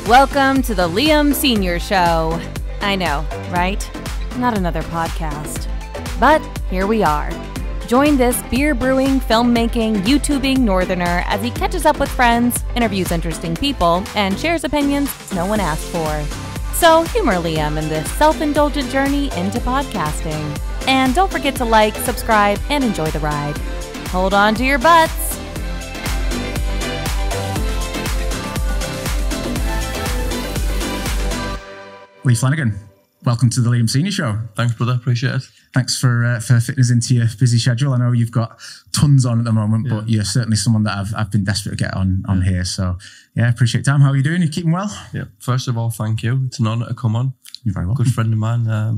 Welcome to the Liam Senior Show. I know, right? Not another podcast. But here we are. Join this beer brewing, filmmaking, YouTubing northerner as he catches up with friends, interviews interesting people, and shares opinions no one asked for. So humor Liam in this self-indulgent journey into podcasting. And don't forget to like, subscribe, and enjoy the ride. Hold on to your butts. Lee Flanagan, welcome to the Liam Senior Show. Thanks, brother. Appreciate it. Thanks for fitting us into your busy schedule. I know you've got tons on at the moment, but you're certainly someone that I've been desperate to get on here. So, yeah, appreciate your time. How are you doing? You keeping well? Yeah. First of all, thank you. It's an honour to come on. You're very welcome. Good friend of mine. I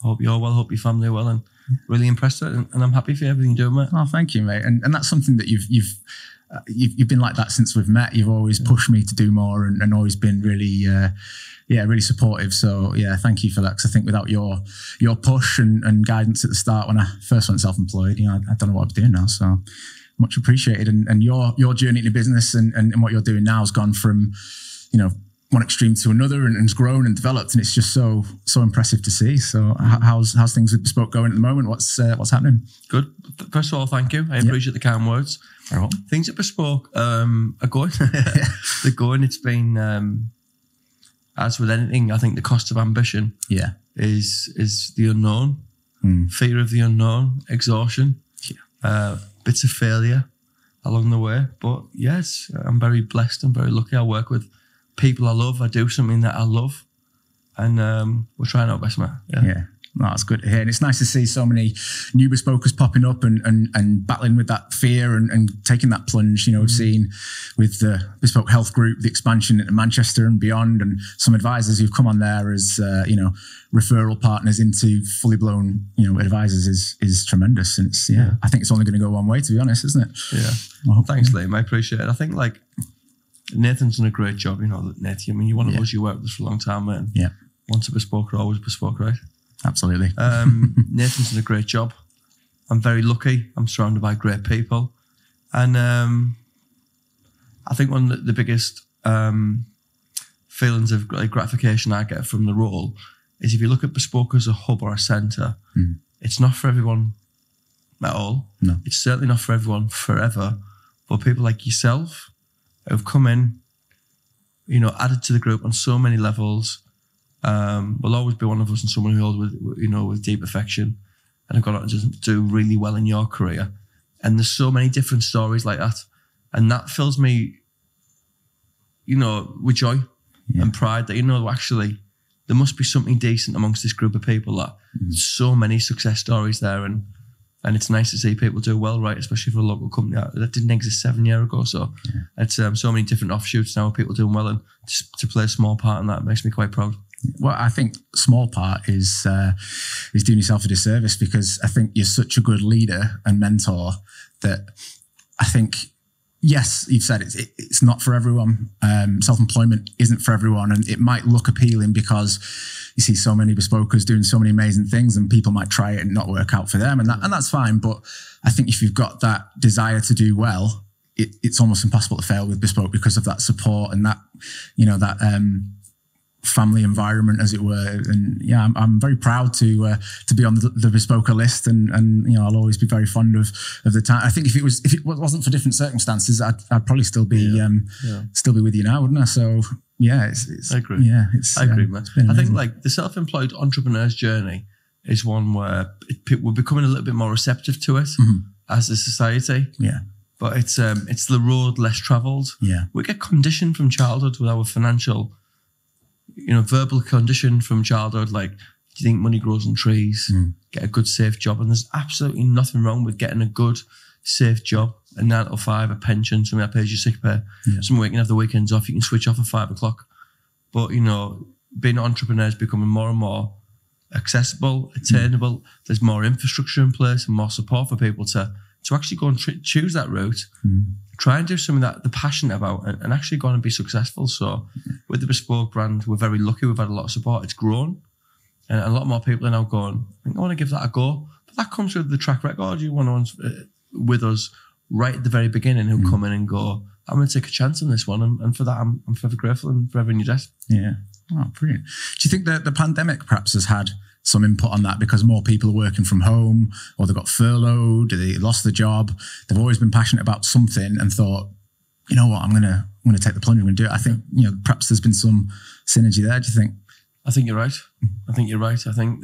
hope you're well. Hope your family are well, and really impressed with it. And I'm happy for everything you're doing, mate. Oh, thank you, mate. And that's something that you've been like that since we've met. You've always pushed me to do more and always been really, really supportive. So yeah, thank you for that. Because I think without your push and guidance at the start when I first went self-employed, I don't know what I'd be doing now. So much appreciated. And your journey into business and what you're doing now has gone from, one extreme to another and has grown and developed, and it's just so impressive to see. So how's things with Bespoke going at the moment? What's happening? Good. First of all, thank you. I appreciate the kind words. Very well. Things at Bespoke are going. They're going. It's been as with anything, I think the cost of ambition is the unknown, fear of the unknown, exhaustion, bits of failure along the way. But yes, I'm very blessed. I'm very lucky. I work with people I love. I do something that I love, and we're trying our best, mate. Yeah. No, that's good to hear. And it's nice to see so many new bespokers popping up and battling with that fear and taking that plunge. We've seen with the Bespoke Health Group, the expansion into Manchester and beyond, and some advisors who've come on there as, referral partners into fully blown, advisors is tremendous. And it's, I think it's only going to go one way, to be honest, isn't it? Yeah. Well, thanks, Liam. I appreciate it. I think Nathan's done a great job, Nate. I mean, you're one of us, you worked with us for a long time, man. Yeah. Once a bespoker, always bespoke, right? Absolutely. Nathan's done a great job. I'm very lucky. I'm surrounded by great people. And I think one of the biggest feelings of gratification I get from the role is if you look at Bespoke as a hub or a centre, it's not for everyone at all. No. It's certainly not for everyone forever. But people like yourself who've come in, added to the group on so many levels, will always be one of us and someone who holds with deep affection and have gone on to do really well in your career. And there's so many different stories like that. And that fills me, with joy and pride that, actually, there must be something decent amongst this group of people that so many success stories there. And it's nice to see people do well, right? Especially for a local company that didn't exist 7 years ago. So it's so many different offshoots now of people doing well, and to play a small part in that makes me quite proud. Well, I think small part is doing yourself a disservice, because I think you're such a good leader and mentor that I think, yes, you've said it's not for everyone. Self-employment isn't for everyone, and it might look appealing because you see so many bespokers doing so many amazing things, and people might try it and not work out for them, and that's fine. But I think if you've got that desire to do well, it's almost impossible to fail with Bespoke because of that support and that, family environment, as it were. And I'm very proud to be on the Bespoker list, and I'll always be very fond of the time. I think if it wasn't for different circumstances, I'd probably still be with you now, wouldn't I? So I agree. Yeah, I agree, man. I think the self-employed entrepreneur's journey is one where we're becoming a little bit more receptive to it as a society. Yeah. But it's the road less travelled. Yeah. We get conditioned from childhood with our financial, verbal condition from childhood, do you think money grows on trees? Get a good, safe job. And there's absolutely nothing wrong with getting a good, safe job, a 9 to 5, a pension, something that pays you sick pay. Yeah. Somewhere you can have the weekends off, you can switch off at 5 o'clock. But, being an entrepreneur is becoming more and more accessible, attainable. There's more infrastructure in place and more support for people to actually go and choose that route. Try and do something that they're passionate about and actually go on and be successful. So with the Bespoke brand, we're very lucky. We've had a lot of support. It's grown. And a lot more people are now going, I want to give that a go. But that comes with the track record. You want to with us right at the very beginning who come in and go, I'm going to take a chance on this one. And for that, I'm forever grateful and forever in your debt. Yeah. Oh, brilliant. Do you think that the pandemic perhaps has had some input on that because more people are working from home, or they got furloughed, or they lost their job? They've always been passionate about something and thought, you know what, I'm going to take the plunge and do it. I think, perhaps there's been some synergy there. Do you think? I think you're right. I think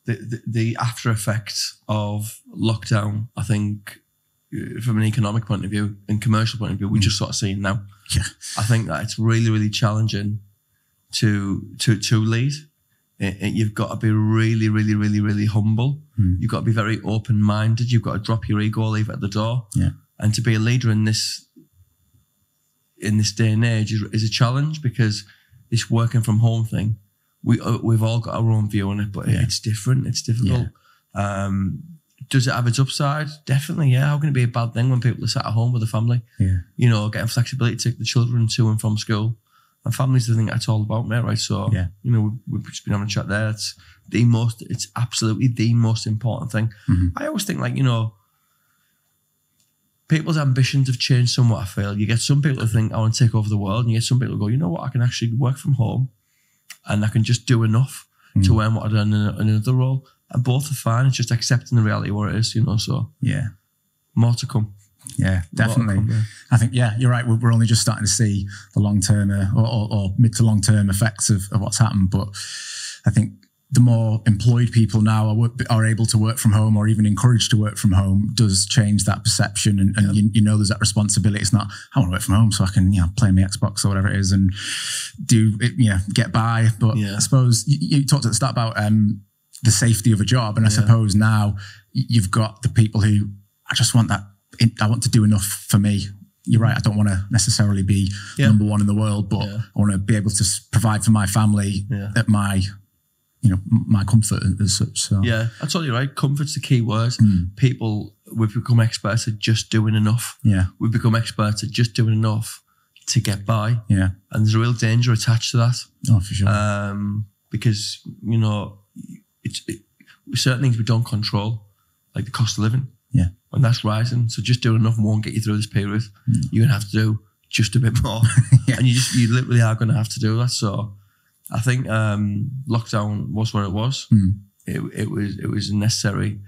the after effects of lockdown, I think from an economic point of view and commercial point of view, we're just sort of seeing now. Yeah. I think that it's really, really challenging to lead. You've got to be really, really, really, really humble. You've got to be very open-minded. You've got to drop your ego, leave it at the door. Yeah. And to be a leader in this day and age is a challenge, because this working from home thing, we've all got our own view on it, but it's different. It's difficult. Yeah. Does it have its upside? Definitely, yeah. How can it be a bad thing when people are sat at home with a family? Yeah. Getting flexibility to take the children to and from school. And families, I think that's all about, mate, right? So, we've just been having a chat there. It's absolutely the most important thing. I always think, people's ambitions have changed somewhat, I feel. You get some people who think, I want to take over the world, and you get some people who go, you know what, I can actually work from home and I can just do enough to earn what I've done in another role. And both are fine. It's just accepting the reality of what it is, so. Yeah. More to come. Yeah, definitely. I think, you're right. We're only just starting to see the long-term or mid to long-term effects of what's happened. But I think the more employed people now are able to work from home, or even encouraged to work from home, does change that perception. And there's that responsibility. It's not, I want to work from home so I can play my Xbox or whatever it is and do it, get by. But I suppose you talked at the start about the safety of a job. And I suppose now you've got the people who, I want to do enough for me. You're right. I don't want to necessarily be number one in the world, but I want to be able to provide for my family at my, my comfort as such. So yeah, that's totally right. Comfort's the key word. People, we've become experts at just doing enough. Yeah, we've become experts at just doing enough to get by. Yeah, and there's a real danger attached to that. Oh, for sure. Because it's certain things we don't control, like the cost of living. Yeah. And that's rising. So just doing enough won't get you through this period. You're going to have to do just a bit more. And you literally are going to have to do that. So I think lockdown was what it was. It was a necessary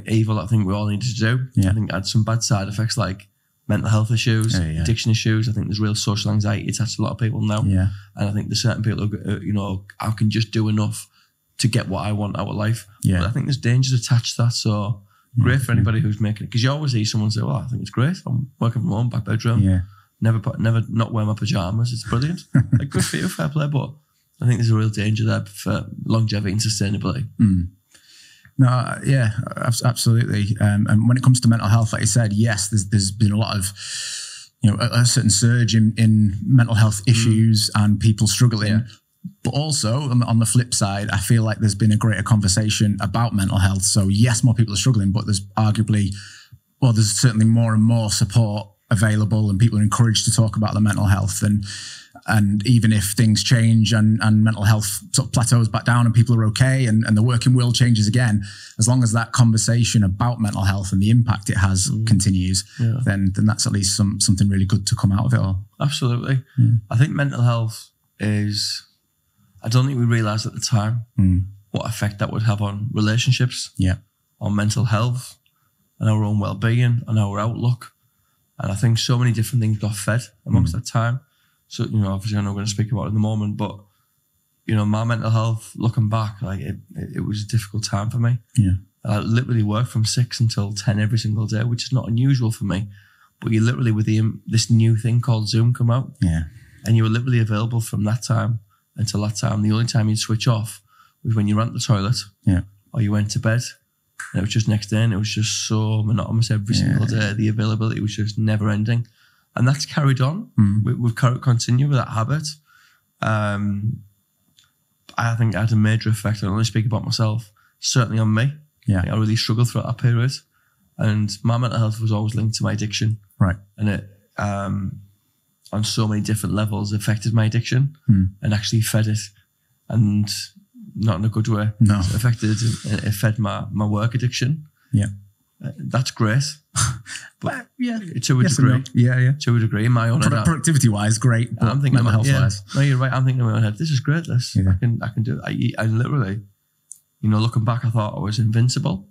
evil I think we all needed to do. Yeah. I think it had some bad side effects like mental health issues, addiction issues. I think there's real social anxiety attached to a lot of people now. Yeah. And I think there's certain people who, I can just do enough to get what I want out of life. Yeah. But I think there's dangers attached to that. So great for anybody who's making it, because you always hear someone say, well, I think it's great. I'm working from home, back bedroom. Yeah. Never not wear my pajamas. It's brilliant. Like, good for you, fair play. But I think there's a real danger there for longevity and sustainability. No, yeah, absolutely. And when it comes to mental health, like you said, yes, there's been a lot of, a certain surge in mental health issues and people struggling. Yeah. But also, on the flip side, I feel like there's been a greater conversation about mental health. So yes, more people are struggling, but there's there's certainly more and more support available, and people are encouraged to talk about their mental health. And even if things change and mental health sort of plateaus back down and people are okay and the working world changes again, as long as that conversation about mental health and the impact it has continues, then that's at least something really good to come out of it all. Absolutely. Yeah. I think mental health is... I don't think we realised at the time what effect that would have on relationships, on mental health, and our own well-being, and our outlook. And I think so many different things got fed amongst that time. So, obviously I know we're going to speak about it in the moment, but, my mental health, looking back, like it was a difficult time for me. Yeah. I literally worked from 6 until 10 every single day, which is not unusual for me. But you literally, with this new thing called Zoom come out, and you were literally available from that time until that time. The only time you'd switch off was when you ran to the toilet or you went to bed. And it was just next day, and it was just so monotonous every single day. The availability was just never ending. And that's carried on. We've continued with that habit. I think it had a major effect. I don't only speak about myself, certainly on me. Yeah. I really struggled throughout that period. And my mental health was always linked to my addiction. Right. And it, on so many different levels, affected my addiction and actually fed it, and not in a good way. No. It fed my work addiction. Yeah. That's great. But yeah, to a degree. Yeah. To a degree, in my own head. Productivity-wise, great. But I'm thinking mental health-wise. No, you're right. I'm thinking in my own head, this is great, this. Yeah. I can do it. I literally, looking back, I thought I was invincible.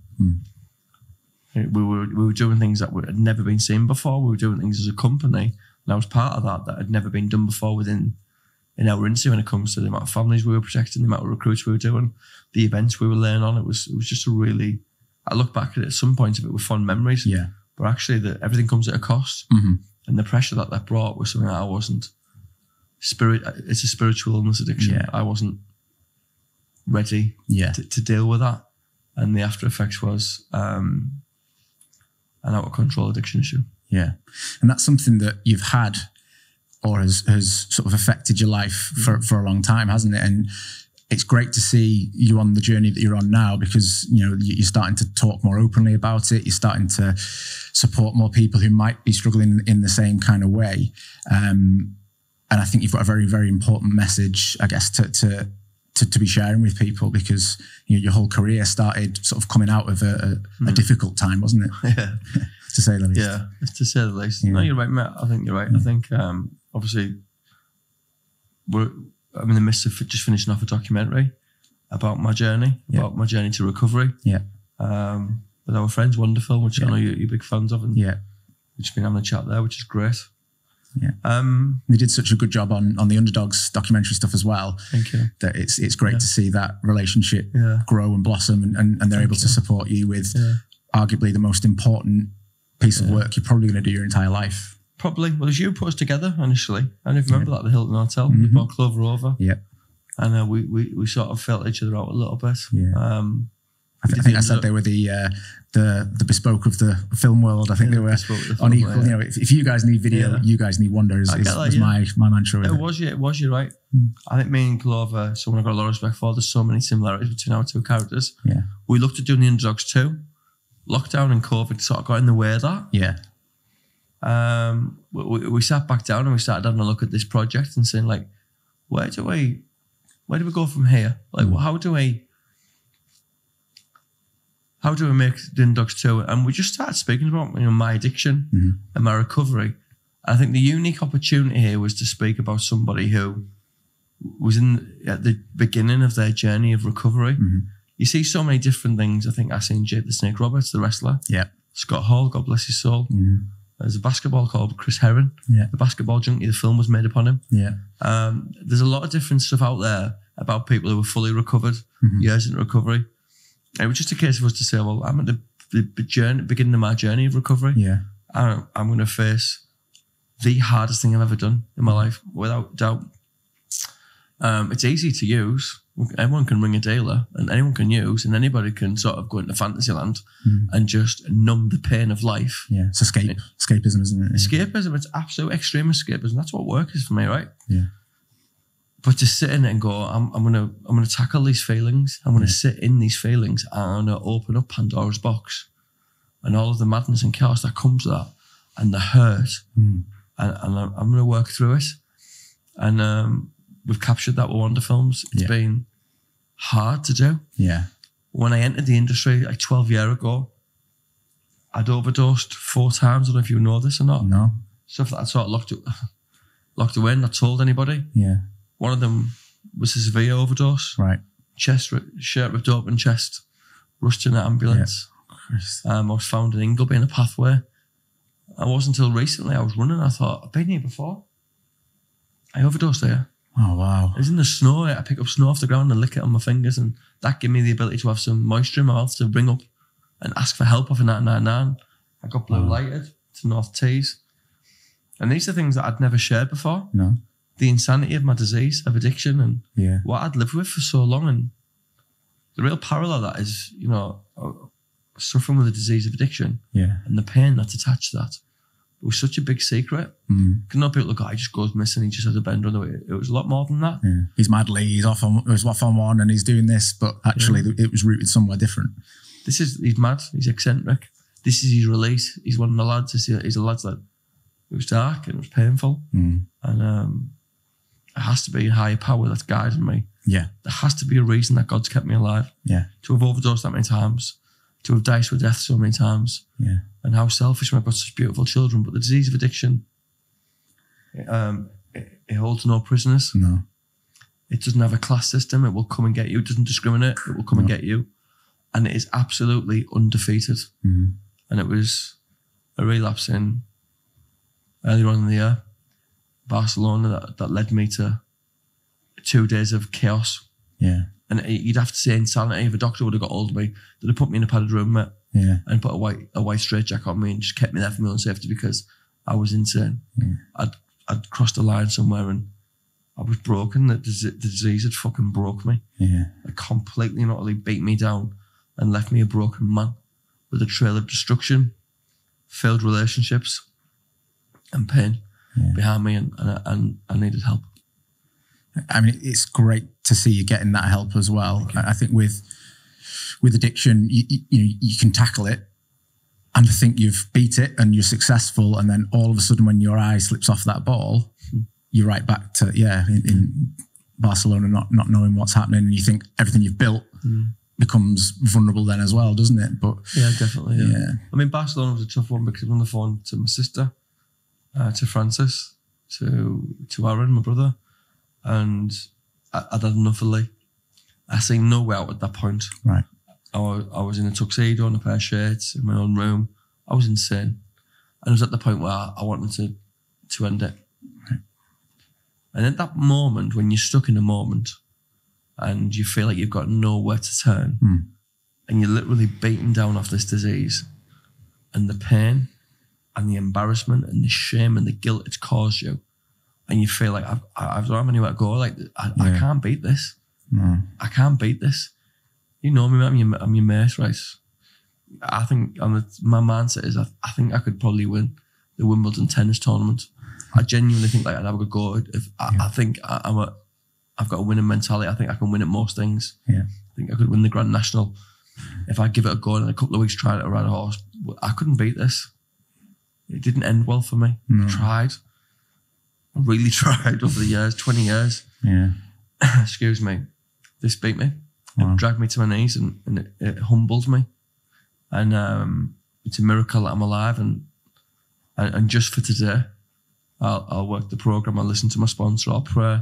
We were doing things that had never been seen before. We were doing things as a company. And I was part of that had never been done before in our industry when it comes to the amount of families we were protecting, the amount of recruits we were doing, the events we were laying on. It was just a really, I look back at it, some points of it with fond memories. Yeah. But actually everything comes at a cost. And the pressure that brought was something that I wasn't, it's a spiritual illness addiction. Yeah. I wasn't ready to deal with that. And the after effects was an out of control addiction issue. Yeah. And that's something that you've had or has sort of affected your life for a long time, hasn't it? And it's great to see you on the journey that you're on now, because you're starting to talk more openly about it. You're starting to support more people who might be struggling in the same kind of way. And I think you've got a very, very important message, I guess, to be sharing with people, because your whole career started sort of coming out of a difficult time, wasn't it? Yeah. To say the least. Yeah, to say the least. Yeah. No, you're right, Matt. I think you're right. I think, obviously, I'm in the midst of just finishing off a documentary about my journey, about my journey to recovery. Yeah. With our friends, Wonderful, which I know you're big fans of. And we've just been having a chat there, which is great. Yeah. They did such a good job on the Underdogs documentary stuff as well. Thank you. That it's great to see that relationship grow and blossom, and they're able to support you with arguably the most important piece of work you're probably going to do your entire life. Probably. Well, as you put us together initially, I don't even remember that, the Hilton Hotel. We brought Clover over. Yeah. And we sort of felt each other out a little bit. Yeah. I think I said they were the bespoke of the film world. I think they were on equal. Yeah. If you guys need video, you guys need Wonder. Is my mantra. It was. You're right. I think me and Clover, someone I got a lot of respect for. There's so many similarities between our two characters. Yeah. We looked at doing the Underdogs too. Lockdown and COVID sort of got in the way of that. Yeah. We sat back down and we started having a look at this project and saying, like, where do we go from here? Like, how do we make the Underdogs 2? And we just started speaking about my addiction and my recovery. And I think the unique opportunity here was to speak about somebody who was at the beginning of their journey of recovery. You see so many different things. I think I seen Jake the Snake Roberts, the wrestler. Yeah. Scott Hall, God bless his soul. There's a basketball called Chris Herron. Yeah. The Basketball Junkie, the film was made upon him. Yeah. There's a lot of different stuff out there about people who were fully recovered, years in recovery. And it was just a case of us to say, well, I'm at the beginning of my journey of recovery. Yeah. I'm going to face the hardest thing I've ever done in my life, without doubt. It's easy to use. Everyone can ring a dealer and anyone can use, and anybody can sort of go into fantasy land and just numb the pain of life. Yeah, it's escapism, isn't it? Yeah. Escapism, it's absolute extreme escapism. That's what work is for me, right? Yeah. But to sit in it and go, I'm gonna tackle these feelings. I'm gonna sit in these feelings, and I'm gonna open up Pandora's box, and all of the madness and chaos that comes with that, and the hurt, and I'm gonna work through it. And we've captured that with Wonder Films. It's been hard to do. Yeah. When I entered the industry like 12 years ago, I'd overdosed 4 times. I don't know if you know this or not. No. Stuff that I'd sort of locked away and not told anybody. Yeah. One of them was a severe overdose. Right. Shirt ripped open, chest, rushed in an ambulance. Yeah. I was found in Ingleby in a pathway. It wasn't until recently I was running, I thought, I've been here before. I overdosed there. Oh, wow. It was in the snow. I pick up snow off the ground and lick it on my fingers, and that gave me the ability to have some moisture in my mouth to ring up and ask for help off a 999. I got blue lighted to North Tees. And these are things that I'd never shared before. No. The insanity of my disease, of addiction, and what I'd lived with for so long. And the real parallel of that is, suffering with a disease of addiction and the pain that's attached to that. It was such a big secret. Because no people look, he just goes missing, he just has a bender on the way. It was a lot more than that. Yeah. He's he's off on one and he's doing this, but actually it was rooted somewhere different. He's mad, he's eccentric. This is his release. He's one of the lads. He's a lad that it was dark and it was painful. And it has to be a higher power that's guiding me. Yeah. There has to be a reason that God's kept me alive. Yeah. To have overdosed that many times, to have diced with death so many times. Yeah. And how selfish when I've got such beautiful children. But the disease of addiction, it holds no prisoners. No. It doesn't have a class system. It will come and get you. It doesn't discriminate. It will come and get you. And it is absolutely undefeated. Mm-hmm. And it was a relapse in earlier on in the year, Barcelona, that led me to 2 days of chaos. Yeah. And you'd have to say insanity. If a doctor would have got hold of me, they'd have put me in a padded room, mate, Yeah. and put a white straitjacket on me and just kept me there for my own safety because I was insane. Yeah. I'd crossed the line somewhere and I was broken. The disease had fucking broke me. Yeah. It completely and utterly beat me down and left me a broken man with a trail of destruction, failed relationships, and pain behind me, and I needed help. I mean, it's great to see you getting that help as well. I think with addiction, you can tackle it and think you've beat it and you're successful, and then all of a sudden when your eye slips off that ball, you're right back to, in Barcelona, not knowing what's happening, and you think everything you've built becomes vulnerable then as well, doesn't it? But yeah, definitely. Yeah. I mean, Barcelona was a tough one because I was on the phone to my sister, to Francis, to Aaron, my brother, and I'd had enough of Lee. I seen no way out at that point. Right. I was in a tuxedo and a pair of shirts in my own room. I was insane. And it was at the point where I wanted to end it. Right. And at that moment, when you're stuck in a moment and you feel like you've got nowhere to turn, and you're literally beaten down off this disease, and the pain and the embarrassment and the shame and the guilt it's caused you, and you feel like I don't have anywhere to go, like I can't beat this. No. I can't beat this. You know me, I'm your mate, right? I think my mindset is I think I could probably win the Wimbledon tennis tournament. I genuinely think like I'd have a good go. I think I've got a winning mentality. I think I can win at most things. Yeah. I think I could win the Grand National if I give it a go. And in a couple of weeks trying to ride a horse, I couldn't beat this. It didn't end well for me. No. I tried. I really tried over the years, 20 years. Yeah. Excuse me. This beat me. Wow. It dragged me to my knees and it humbled me. And it's a miracle that I'm alive. And just for today, I'll work the program. I'll listen to my sponsor. I'll pray.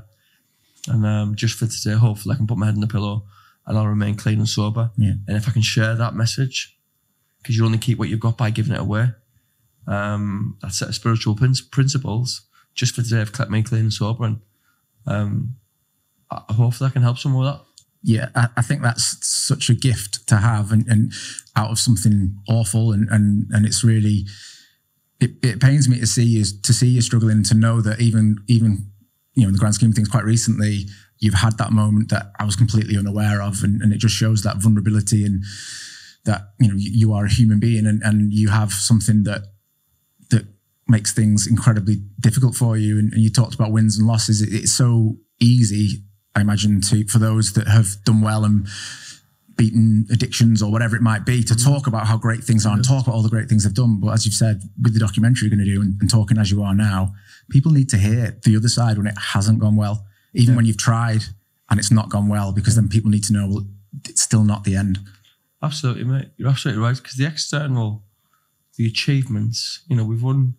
And just for today, hopefully I can put my head in the pillow and I'll remain clean and sober. Yeah. And if I can share that message, because you only keep what you've got by giving it away, that set of spiritual principles, just for today, have kept me clean and sober. And hopefully I can help someone with that. Yeah, I think that's such a gift to have, and out of something awful, and it's really, it pains me to see you struggling, to know that even in the grand scheme of things, quite recently you've had that moment that I was completely unaware of, and it just shows that vulnerability, and that you are a human being, and you have something that makes things incredibly difficult for you. And you talked about wins and losses. It's so easy, I imagine, for those that have done well and beaten addictions or whatever it might be, to talk about how great things are and talk about all the great things they've done. But as you've said, with the documentary you're going to do and talking as you are now, people need to hear the other side when it hasn't gone well, even when you've tried and it's not gone well, because then people need to know, well, it's still not the end. Absolutely, mate. You're absolutely right. Because the achievements, we've won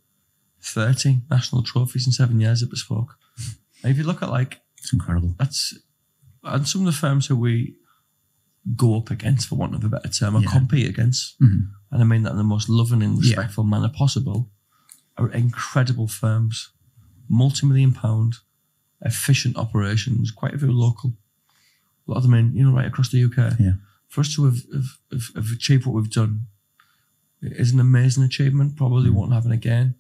30 national trophies in 7 years at Bespoke. And if you look at it's incredible. And some of the firms who we go up against, for want of a better term, or compete against, and I mean that in the most loving and respectful manner possible, are incredible firms, multi-million-pound, efficient operations, quite a few local. A lot of them right across the UK. Yeah. For us to have achieved what we've done, it is an amazing achievement. Probably won't happen again.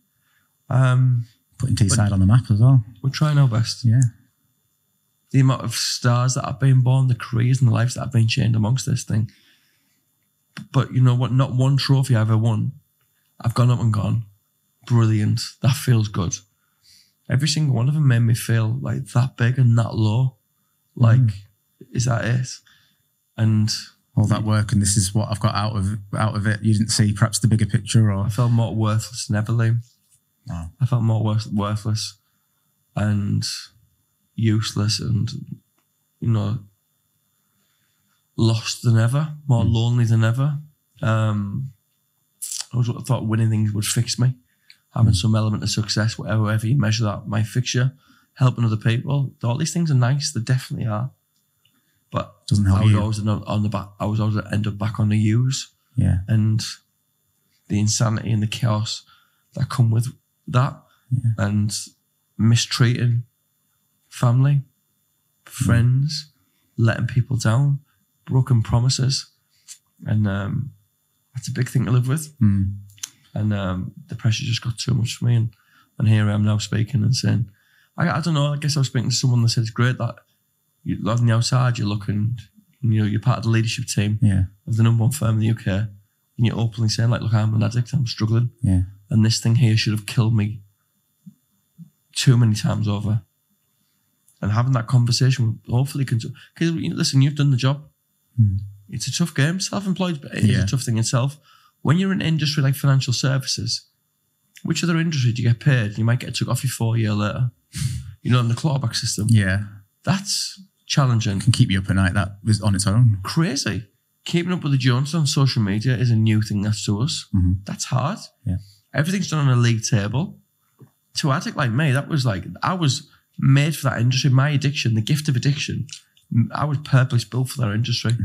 Putting Teesside on the map as well. We're trying our best. Yeah. The amount of stars that have been born, the careers and the lives that have been changed amongst this thing. But you know what? Not one trophy I ever won, I've gone up and gone, brilliant. That feels good. Every single one of them made me feel like that big and that low. Is that it? And all that work, and this is what I've got out of it. You didn't see perhaps the bigger picture, or I felt more worthless than ever, Liam. No. I felt more worthless and useless, and lost than ever, more lonely than ever. I always thought winning things would fix me. Having some element of success, whatever you measure that, might fix you. Helping other people, all these things are nice. They definitely are. But doesn't help I would you. always end up on the back. I would always end up back on the use. Yeah. And the insanity and the chaos that come with that, and mistreating family, friends, letting people down, broken promises, and that's a big thing to live with. And the pressure just got too much for me, and here I am now speaking and saying, I don't know, I guess I was speaking to someone that said it's great that you, on the outside you're looking, you're part of the leadership team of the #1 firm in the UK, and you're openly saying like, look, I'm an addict, I'm struggling, and this thing here should have killed me too many times over. And having that conversation hopefully can, because listen, you've done the job. It's a tough game, self-employed, but it is a tough thing itself. When you're in an industry like financial services, which other industry do you get paid? You might get took off you 4 years later. In the clawback system. Yeah. That's challenging. Can keep you up at night, that was on its own. Crazy. Keeping up with the Joneses on social media is a new thing that's to us. That's hard. Yeah. Everything's done on a league table. To an addict like me, that was like, I was made for that industry. My addiction, the gift of addiction, I was purposely built for that industry.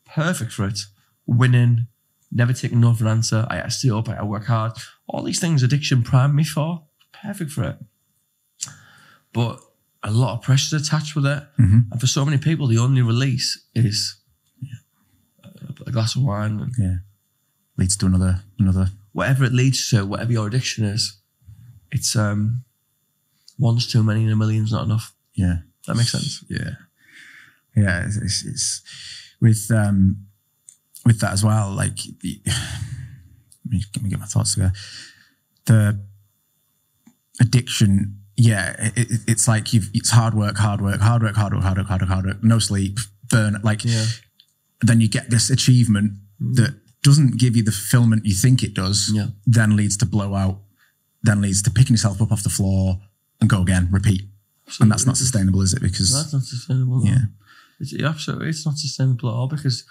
Perfect for it. Winning, never taking no for an answer. I stay up, I work hard. All these things addiction primed me for. Perfect for it. But a lot of pressure attached with it. And for so many people, the only release is a glass of wine. And leads to another. Whatever it leads to, whatever your addiction is, it's one's too many and a million's not enough. Yeah. That makes sense. Yeah. Yeah. It's with that as well, like, let me get my thoughts together. The addiction, it's like it's hard work, no sleep, burn, like, then you get this achievement that doesn't give you the fulfillment you think it does, then leads to blowout, then leads to picking yourself up off the floor and go again, repeat. Absolutely. And that's not sustainable, is it? Because that's not sustainable. No. Absolutely, it's not sustainable at all, because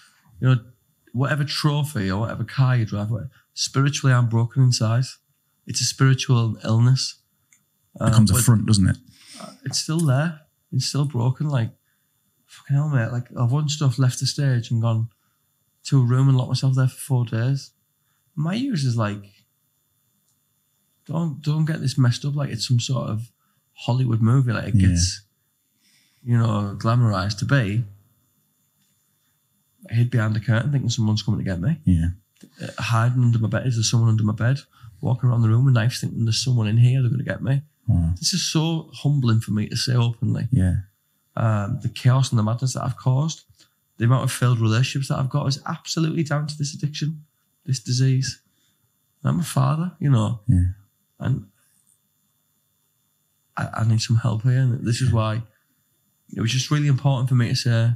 whatever trophy or whatever car you drive, spiritually I'm broken inside. It's a spiritual illness. It comes up front, doesn't it? It's still there. It's still broken. Like, fucking hell, mate. Like, I've won stuff, left the stage and gone to a room and locked myself there for 4 days. My use is like, don't get this messed up like it's some sort of Hollywood movie, like it gets, glamorized to be. I hid behind the curtain thinking someone's coming to get me. Hiding under my bed. Is there someone under my bed? Walking around the room with knives thinking there's someone in here, they're going to get me. This is so humbling for me to say openly. The chaos and the madness that I've caused, the amount of failed relationships that I've got is absolutely down to this addiction, this disease. And I'm a father, and I need some help here. And this is why it was just really important for me to say,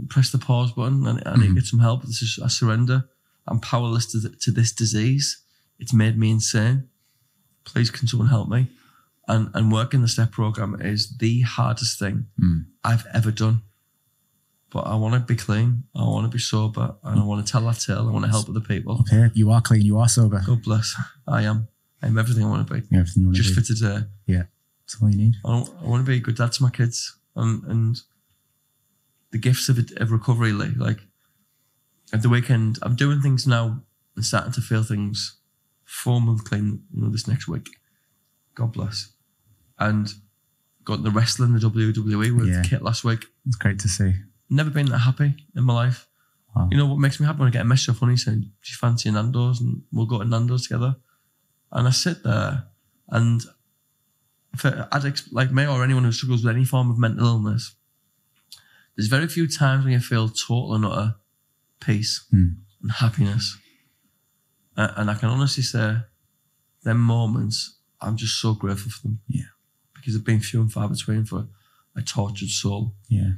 press the pause button. I need to get some help. I surrender. I'm powerless to this disease. It's made me insane. Please, can someone help me? And working the STEP program is the hardest thing I've ever done. But I want to be clean. I want to be sober. And I want to tell that tale. I want to help other people. Okay, you are clean. You are sober. God bless. I am. I'm everything I want to be. Everything you want to be. Just for today. Yeah, that's all you need. I want to be a good dad to my kids. And the gifts of recovery, like at the weekend, I'm doing things now and starting to feel things 4 months clean, this next week. God bless. And got the wrestling, the WWE with Kit last week. It's great to see. Never been that happy in my life. Wow. You know what makes me happy? When I get a message off Honey saying, do you fancy Nando's? And we'll go to Nando's together. And I sit there, and for addicts like me or anyone who struggles with any form of mental illness, there's very few times when you feel total and utter peace and happiness. And I can honestly say, them moments, I'm just so grateful for them. Yeah. Because they've been few and far between for a tortured soul. Yeah.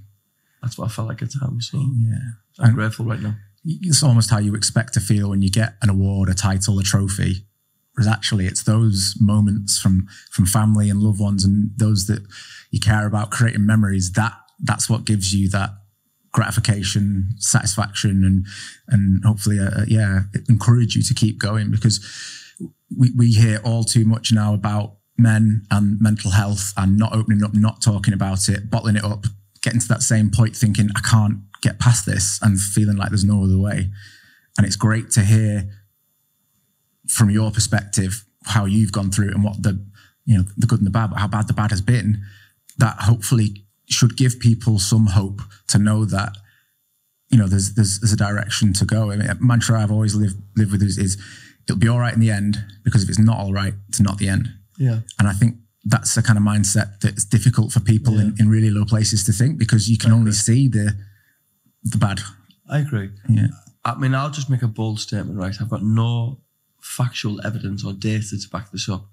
That's what I felt like at times. So I'm grateful right now. It's almost how you expect to feel when you get an award, a title, a trophy. Whereas actually it's those moments from family and loved ones and those that you care about, creating memories, that's what gives you that gratification, satisfaction, and hopefully, encourage you to keep going, because we hear all too much now about men and mental health and not opening up, not talking about it, bottling it up, getting to that same point thinking, I can't get past this, and feeling like there's no other way. And it's great to hear from your perspective how you've gone through it and what the good and the bad, but how bad the bad has been. That hopefully should give people some hope to know that, there's a direction to go. I mean, a mantra I've always lived with is it'll be all right in the end, because if it's not all right, it's not the end. Yeah. And I think that's the kind of mindset that's difficult for people in really low places to think, because you can only see the bad. I agree. Yeah. I mean, I'll just make a bold statement, right? I've got no factual evidence or data to back this up.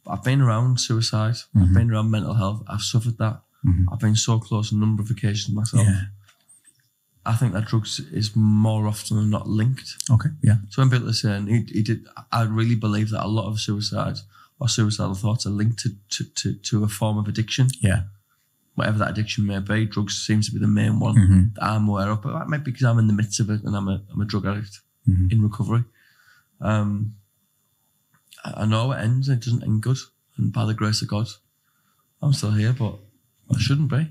But I've been around suicide. Mm-hmm. I've been around mental health. I've suffered that. Mm-hmm. I've been so close a number of occasions myself. Yeah. I think that drugs is more often than not linked. Okay, yeah. So when people are saying he did, I really believe that a lot of suicide or suicidal thoughts are linked to a form of addiction. Yeah. Whatever that addiction may be, drugs seems to be the main one that I'm aware of. But that might be because I'm in the midst of it and I'm a drug addict in recovery. I know it ends, it doesn't end good. And by the grace of God, I'm still here, but I shouldn't be.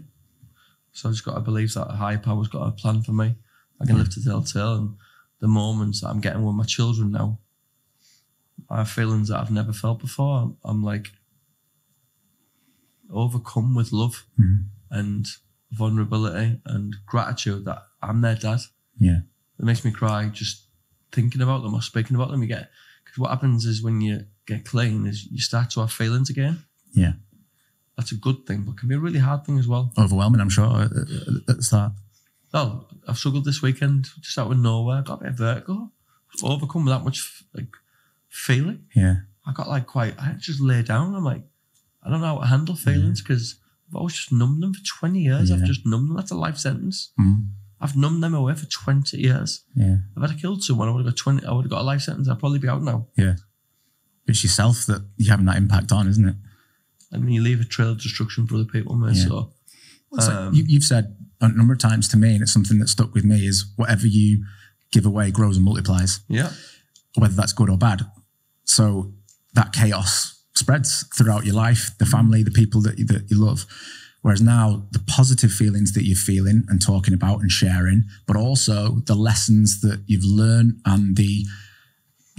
So I just got to believe that a higher power's got a plan for me. I can live to tell tale, and the moments that I'm getting with my children now, I have feelings that I've never felt before. I'm like overcome with love and vulnerability and gratitude that I'm their dad. Yeah. It makes me cry just thinking about them or speaking about them. Because what happens is when you get clean is you start to have feelings again. Yeah. That's a good thing, but can be a really hard thing as well. Overwhelming, I'm sure. That's that. Well, I've struggled this weekend just out of nowhere. I got a bit of vertigo. Overcome with that much feeling. Yeah. I just lay down. I'm like, I don't know how to handle feelings because I've always just numbed them for 20 years. Yeah. I've just numbed them. That's a life sentence. I've numbed them away for 20 years. Yeah. If I'd have killed someone, I would have got a life sentence. I'd probably be out now. Yeah. It's yourself that you're having that impact on, isn't it? And you leave a trail of destruction for other people, mate. Yeah. So you've said a number of times to me, and it's something that stuck with me, is whatever you give away grows and multiplies. Yeah. Whether that's good or bad. So that chaos spreads throughout your life, the family, the people that you love. Whereas now the positive feelings that you're feeling and talking about and sharing, but also the lessons that you've learned and the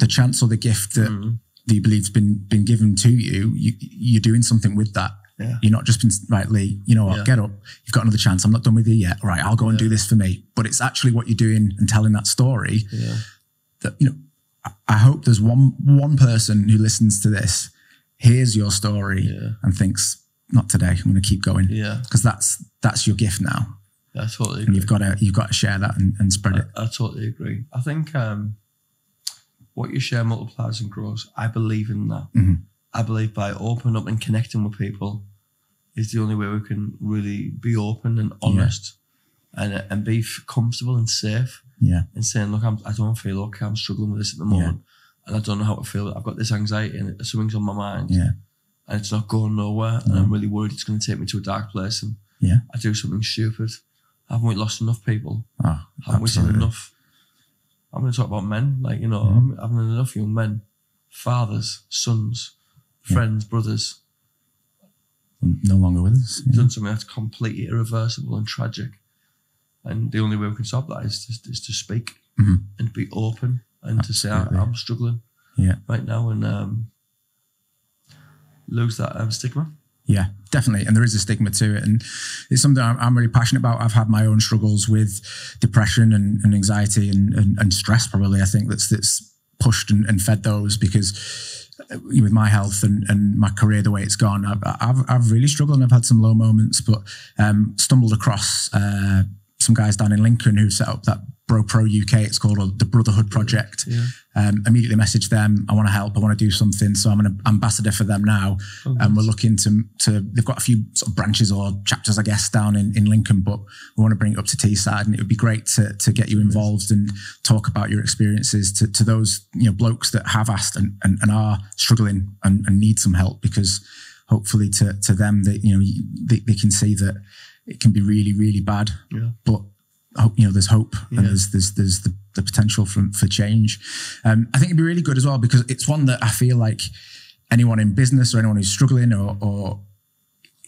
chance or the gift that you believe's been given to you, you're doing something with that. Yeah. You're not just been, right, Lee, you know what, get up. You've got another chance. I'm not done with you yet. All right, I'll go and do this for me. But it's actually what you're doing and telling that story that, I hope there's one person who listens to this, hears your story and thinks, not today, I'm going to keep going. Yeah. Because that's your gift now. Yeah, I totally agree. And you've got to share that and spread it. I totally agree. I think what you share multiplies and grows. I believe in that. I believe by opening up and connecting with people is the only way we can really be open and honest and be comfortable and safe. Yeah. And saying, look, I don't feel okay. I'm struggling with this at the moment. And I don't know how to feel. I've got this anxiety and something's on my mind. Yeah. And it's not going nowhere. And I'm really worried it's going to take me to a dark place. And I do something stupid. Haven't we lost enough people? Haven't we seen enough? I'm going to talk about men. I'm having enough young men, fathers, sons, friends, brothers. No longer with us. Done something that's completely irreversible and tragic. And the only way we can stop that is to speak and be open and to say, I'm struggling right now and lose that stigma. Yeah, definitely. And there is a stigma to it. And it's something I'm really passionate about. I've had my own struggles with depression and anxiety and stress, probably. I think that's pushed and fed those because with my health and my career, the way it's gone, I've really struggled and I've had some low moments, but stumbled across some guys down in Lincoln who set up that Bro Pro UK, it's called the Brotherhood Project. Immediately messaged them, I want to help, I want to do something. So I'm an ambassador for them now. And we're looking to they've got a few sort of branches or chapters, I guess, down in Lincoln, but we want to bring it up to Teesside, and it would be great to get you involved and talk about your experiences to those blokes that have asked and are struggling and need some help, because hopefully to them they can see that it can be really, really bad. But there's hope and there's the potential for change. I think it'd be really good as well, because it's one that I feel like anyone in business or anyone who's struggling or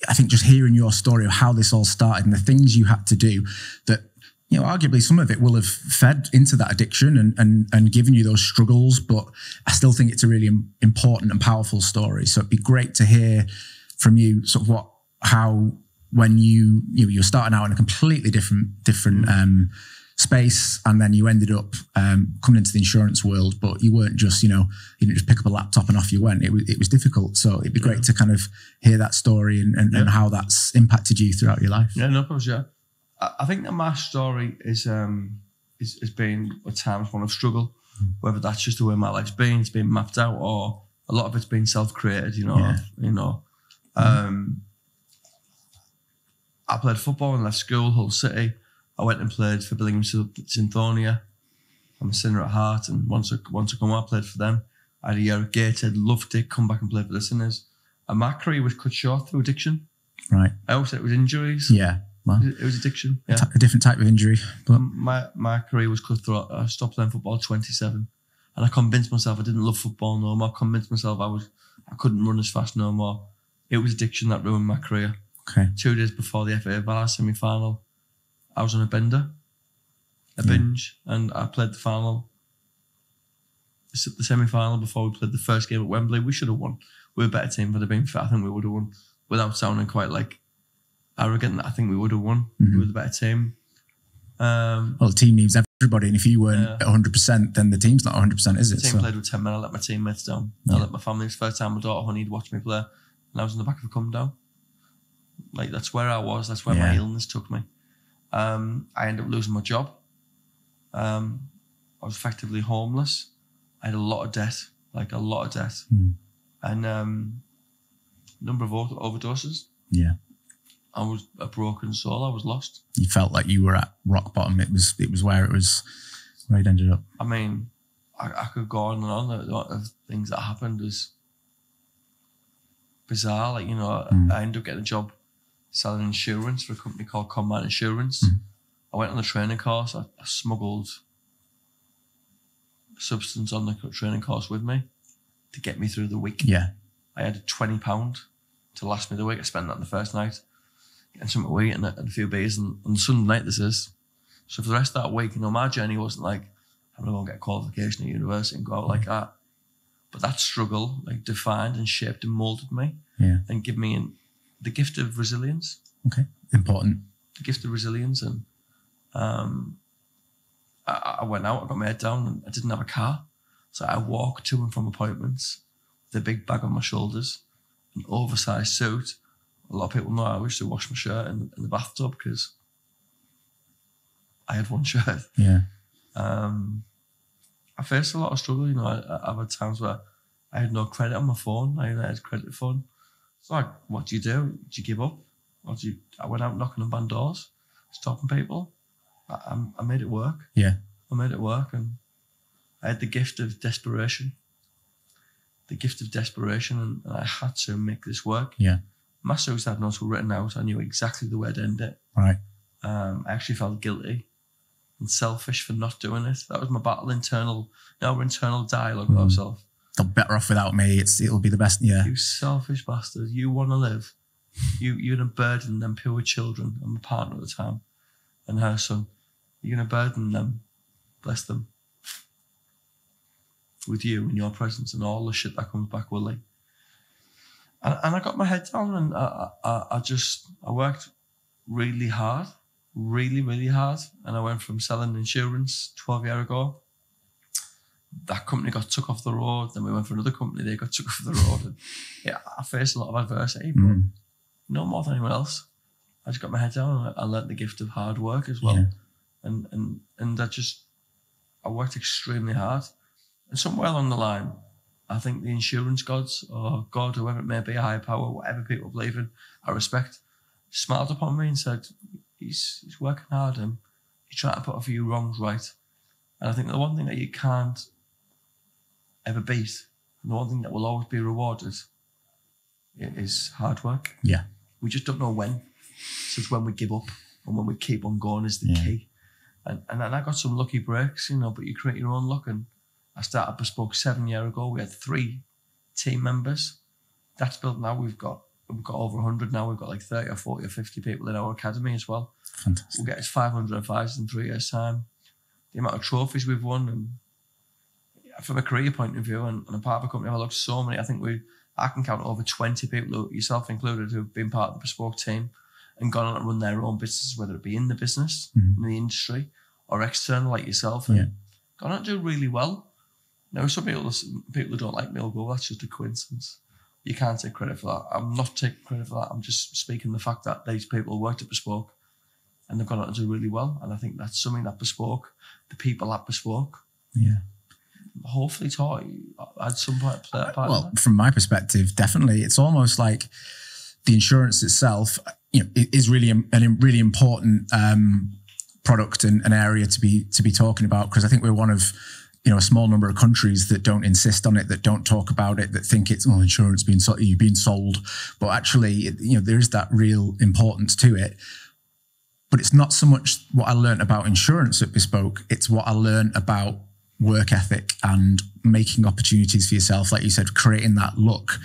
I think just hearing your story of how this all started and the things you had to do that, arguably some of it will have fed into that addiction and given you those struggles, but I still think it's a really important and powerful story. So it'd be great to hear from you sort of how when you're starting out in a completely different space, and then you ended up coming into the insurance world, but you weren't just, you didn't just pick up a laptop and off you went. It was difficult. So it'd be great to kind of hear that story and how that's impacted you throughout your life. Yeah, no problem. Yeah, I think that my story is been at times one of struggle, whether that's just the way my life's been, it's been mapped out, or a lot of it's been self-created. I played football and left school, Hull City. I went and played for Billingham Synthonia. I'm a sinner at heart, and once I come out, I played for them. I had a year at Gateshead, loved it, come back and play for the Sinners. And my career was cut short through addiction. Right. I always said it was injuries. Yeah. Well, it was addiction. Yeah. A different type of injury. But my career was cut through. I stopped playing football at 27. And I convinced myself I didn't love football no more. I convinced myself I couldn't run as fast no more. It was addiction that ruined my career. Okay. 2 days before the FA Bar semi-final, I was on a binge, and I played the final, the semi-final before we played the first game at Wembley. We should have won. We were a better team. If I'd have been fit, I think we would have won. Without sounding quite like arrogant, I think we would have won. We were the better team. Well, the team needs everybody, and if you weren't at 100%, then the team's not 100%, is it? The team played with 10 men. I let my teammates down. I let my family. It's the first time my daughter Honey watched me play, and I was in the back of a come down. Like, that's where I was. That's where my illness took me. I ended up losing my job. I was effectively homeless. I had a lot of debt, and number of overdoses. Yeah, I was a broken soul. I was lost. You felt like you were at rock bottom. It was where it ended up. I mean, I could go on and on. A lot of things that happened was bizarre. Like, I ended up getting a job selling insurance for a company called Combat Insurance. I went on the training course. I smuggled a substance on the training course with me to get me through the week. Yeah. I had £20 to last me the week. I spent that on the first night, getting something to eat and a few beers. And on the Sunday night, this is. So for the rest of that week, my journey wasn't like, I'm going to go and get a qualification at university and go out like that. But that struggle defined and shaped and moulded me. Yeah. And give me the gift of resilience. Okay. Important. The gift of resilience. And I went out, I got my head down, and I didn't have a car. So I walked to and from appointments with a big bag on my shoulders, an oversized suit. A lot of people know I used to wash my shirt in the bathtub because I had one shirt. Yeah. I faced a lot of struggle. I've had times where I had no credit on my phone. I had a credit phone. It's like, what do? Do you give up? I went out knocking on band doors, stopping people. I made it work. Yeah. I made it work, and I had the gift of desperation. And I had to make this work. Yeah. My suicide notes were written out. I knew exactly the way to end it. Right. I actually felt guilty and selfish for not doing it. That was my battle, internal dialogue with myself. They're better off without me. It'll be the best. Yeah. You selfish bastard. You want to live. You're going to burden them poor children. I'm a partner at the time, and her son. You're going to burden them, bless them, with you and your presence and all the shit that comes back with Lee. And I got my head down, and I worked really hard, really hard. And I went from selling insurance 12 years ago. That company got took off the road. Then we went for another company. They got took off the road. And yeah, I faced a lot of adversity, but no more than anyone else. I just got my head down, and I learnt the gift of hard work as well. Yeah. And I worked extremely hard. And somewhere along the line, I think the insurance gods or God, whoever it may be, a higher power, whatever people believe in, I respect, smiled upon me and said, he's working hard and he's trying to put a few wrongs right. And I think the one thing that you can't ever beat, and the one thing that will always be rewarded, is hard work. Yeah. We just don't know when. So it's when we give up and when we keep on going is the key. And then I got some lucky breaks, but you create your own luck. And I started Bespoke 7 years ago. We had 3 team members. That's built now. We've got over 100 now. We've got like 30 or 40 or 50 people in our academy as well. Fantastic. We'll get us 500 advisors in 3 years' time. The amount of trophies we've won, and from a career point of view, and a part of a company, I've looked so many. I think I can count over 20 people, yourself included, who've been part of the Bespoke team and gone on to run their own businesses, whether it be in the business, in the industry, or external like yourself, and gone on to do really well. Now, some people who don't like me will go, that's just a coincidence. You can't take credit for that. I'm not taking credit for that. I'm just speaking the fact that these people worked at Bespoke and they've gone on to do really well. And I think that's something that Bespoke, the people at Bespoke, hopefully taught you at some point. Well, from my perspective, definitely. It's almost like the insurance itself, it is really a really important product and an area to be talking about, because I think we're one of a small number of countries that don't insist on it, that don't talk about it, that think it's insurance you're being sold, but actually there is that real importance to it. But it's not so much what I learned about insurance at Bespoke, it's what I learned about work ethic and making opportunities for yourself, like you said, creating that luck